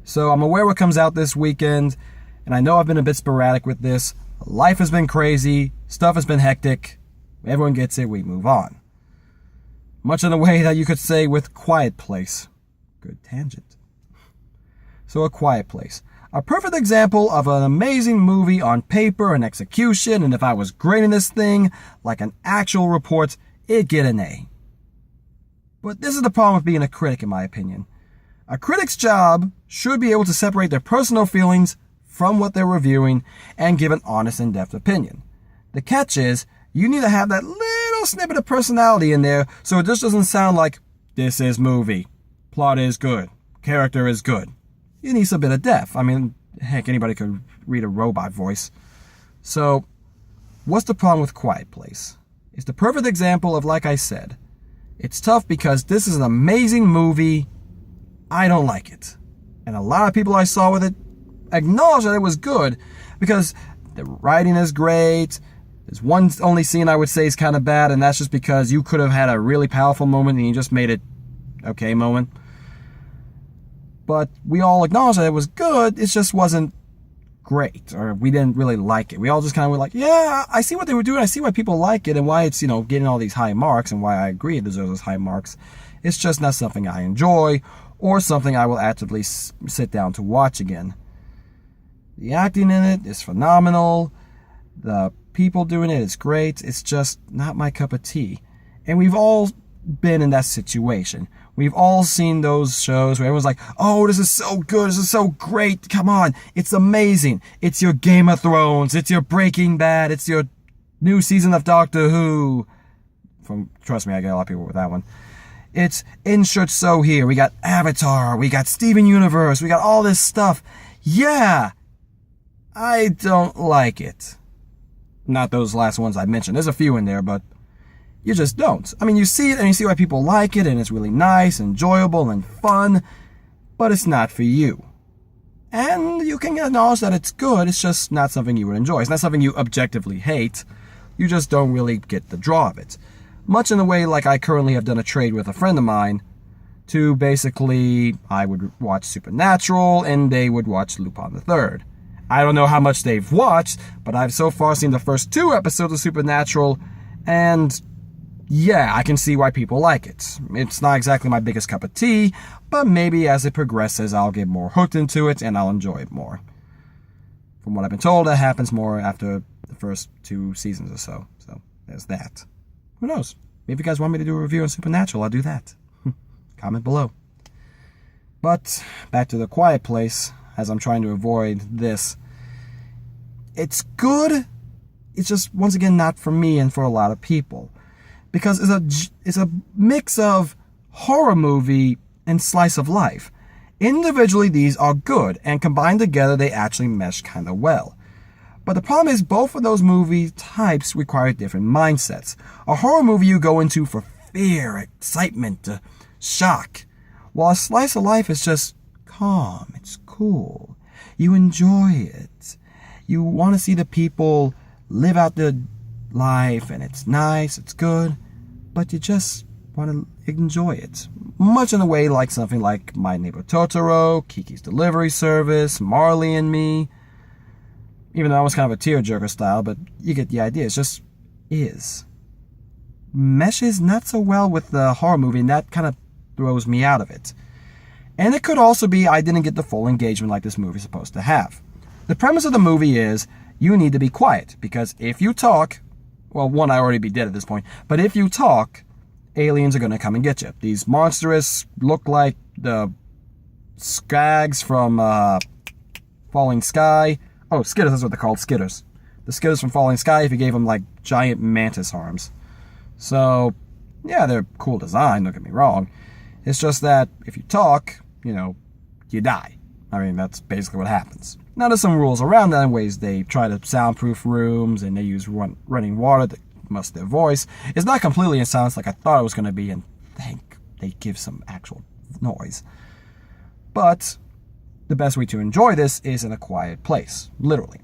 So I'm aware what comes out this weekend, and I know I've been a bit sporadic with this. Life has been crazy, stuff has been hectic. Everyone gets it, we move on. Much in the way that you could say with Quiet Place. Good tangent. So A Quiet Place. A perfect example of an amazing movie on paper and execution, and if I was grading this thing like an actual report, it'd get an A. But this is the problem with being a critic, in my opinion. A critic's job should be able to separate their personal feelings from what they're reviewing and give an honest, in-depth opinion. The catch is, you need to have that little snippet of personality in there so it just doesn't sound like, this is movie, plot is good, character is good. You need some bit of depth. I mean, heck, anybody could read a robot voice. So, what's the problem with Quiet Place? It's the perfect example of, like I said, it's tough because this is an amazing movie. I don't like it. And a lot of people I saw with it acknowledge that it was good because the writing is great. There's one only scene I would say is kind of bad, and that's just because you could have had a really powerful moment and you just made it okay moment. But we all acknowledge that it was good, it just wasn't great, or we didn't really like it. We all just kind of were like, yeah, I see what they were doing, I see why people like it, and why it's, getting all these high marks, and why I agree it deserves those high marks. It's just not something I enjoy, or something I will actively sit down to watch again. The acting in it is phenomenal, the people doing it is great, it's just not my cup of tea. And we've all been in that situation. We've all seen those shows where everyone's like, oh, this is so good, this is so great, come on, it's amazing. It's your Game of Thrones, it's your Breaking Bad, it's your new season of Doctor Who. Trust me, I get a lot of people with that one. It's Insert So here, we got Avatar, we got Steven Universe, we got all this stuff. Yeah, I don't like it. Not those last ones I mentioned, there's a few in there, but you just don't. I mean, you see it and you see why people like it and it's really nice, enjoyable, and fun, but it's not for you. And you can acknowledge that it's good, it's just not something you would enjoy. It's not something you objectively hate, you just don't really get the draw of it. Much in the way like I currently have done a trade with a friend of mine to basically, I would watch Supernatural and they would watch Lupin the Third. I don't know how much they've watched, but I've so far seen the first 2 episodes of Supernatural, and yeah, I can see why people like it. It's not exactly my biggest cup of tea, but maybe as it progresses, I'll get more hooked into it and I'll enjoy it more. From what I've been told, that happens more after the first 2 seasons or so. So there's that. Who knows? Maybe if you guys want me to do a review on Supernatural, I'll do that. Comment below. But back to The Quiet Place, as I'm trying to avoid this. It's good. It's just, once again, not for me and for a lot of people. Because it's a mix of horror movie and slice of life. Individually, these are good, and combined together, they actually mesh kind of well. But the problem is, both of those movie types require different mindsets. A horror movie you go into for fear, excitement, shock, while a slice of life is just calm, it's cool. You enjoy it. You want to see the people live out their life, and it's nice, it's good, but you just want to enjoy it. Much in a way like something like My Neighbor Totoro, Kiki's Delivery Service, Marley and Me. Even though I was kind of a tearjerker style, but you get the idea. It's just is. Meshes not so well with the horror movie, and that kind of throws me out of it. And it could also be I didn't get the full engagement like this movie's supposed to have. The premise of the movie is you need to be quiet, because if you talk, well, one, I already be dead at this point, but if you talk, aliens are going to come and get you. These monstrous, look like the skags from Falling Sky. Oh, skitters, that's what they're called, skitters. The skitters from Falling Sky, if you gave them like giant mantis arms. So, yeah, they're cool design, don't get me wrong. It's just that if you talk, you die. I mean, that's basically what happens. Now, there's some rules around that in ways they try to soundproof rooms, and they use running water to mask their voice. It's not completely in silence like I thought it was going to be, and thank they give some actual noise. But the best way to enjoy this is in a quiet place, literally.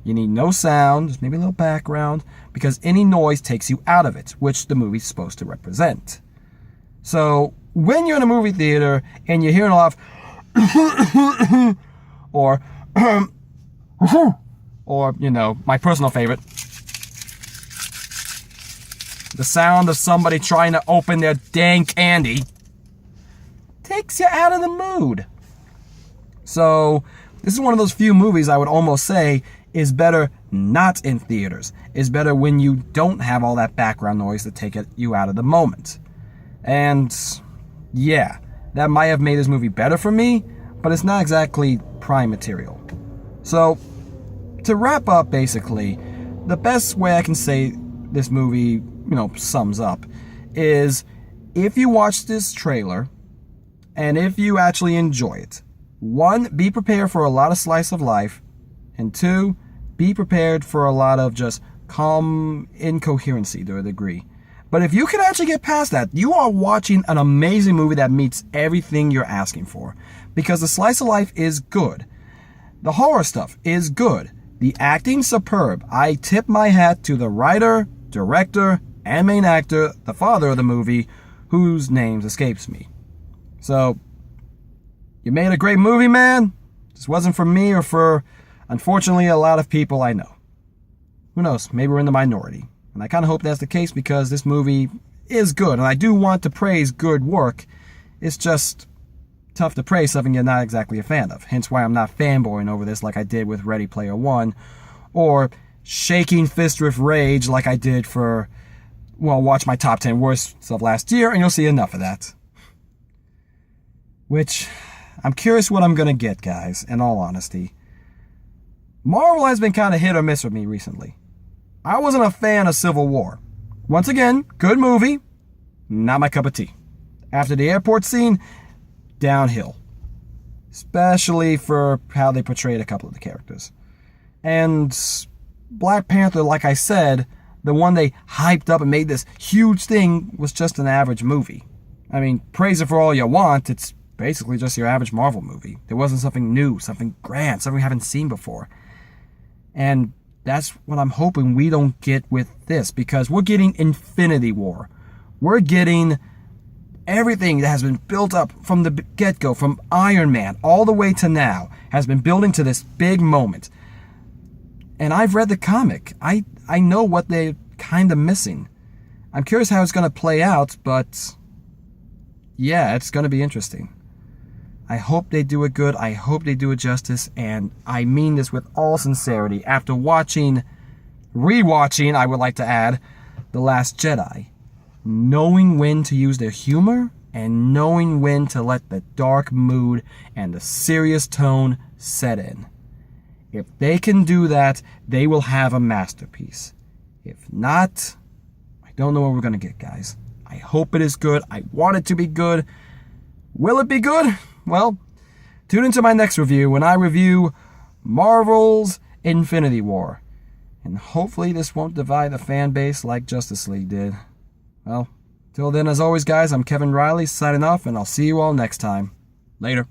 You need no sound, just maybe a little background, because any noise takes you out of it, which the movie's supposed to represent. So, when you're in a movie theater and you're hearing a lot of or, or, my personal favorite, the sound of somebody trying to open their dang candy takes you out of the mood. So, this is one of those few movies I would almost say is better not in theaters. Is better when you don't have all that background noise to take you out of the moment. And, yeah, that might have made this movie better for me, but it's not exactly prime material. So, to wrap up, basically, the best way I can say this movie, sums up, is if you watch this trailer, and if you actually enjoy it, 1, be prepared for a lot of slice of life, and 2, be prepared for a lot of just calm incoherency to a degree. But if you can actually get past that, you are watching an amazing movie that meets everything you're asking for. Because the slice of life is good. The horror stuff is good. The acting superb. I tip my hat to the writer, director, and main actor, the father of the movie, whose name escapes me. So, you made a great movie, man. This wasn't for me or for, unfortunately, a lot of people I know. Who knows? Maybe we're in the minority. And I kind of hope that's the case because this movie is good. And I do want to praise good work. It's just tough to praise something you're not exactly a fan of. Hence why I'm not fanboying over this like I did with Ready Player One. Or shaking fist with rage like I did for, watch my top 10 worst of last year and you'll see enough of that. Which, I'm curious what I'm going to get, guys, in all honesty. Marvel has been kind of hit or miss with me recently. I wasn't a fan of Civil War. Once again, good movie, not my cup of tea. After the airport scene, downhill. Especially for how they portrayed a couple of the characters. And Black Panther, like I said, the one they hyped up and made this huge thing was just an average movie. I mean, praise it for all you want, it's basically just your average Marvel movie. There wasn't something new, something grand, something we haven't seen before. And that's what I'm hoping we don't get with this, because we're getting Infinity War. We're getting everything that has been built up from the get-go, from Iron Man all the way to now, has been building to this big moment. And I've read the comic. I know what they're kind of missing. I'm curious how it's going to play out, but yeah, it's going to be interesting. I hope they do it good. I hope they do it justice. And I mean this with all sincerity. After rewatching, I would like to add, The Last Jedi, knowing when to use their humor and knowing when to let the dark mood and the serious tone set in. If they can do that, they will have a masterpiece. If not, I don't know what we're going to get, guys. I hope it is good. I want it to be good. Will it be good? Well, tune into my next review when I review Marvel's Infinity War. And hopefully this won't divide the fan base like Justice League did. Well, till then, as always, guys, I'm Kevin Riley signing off, and I'll see you all next time. Later.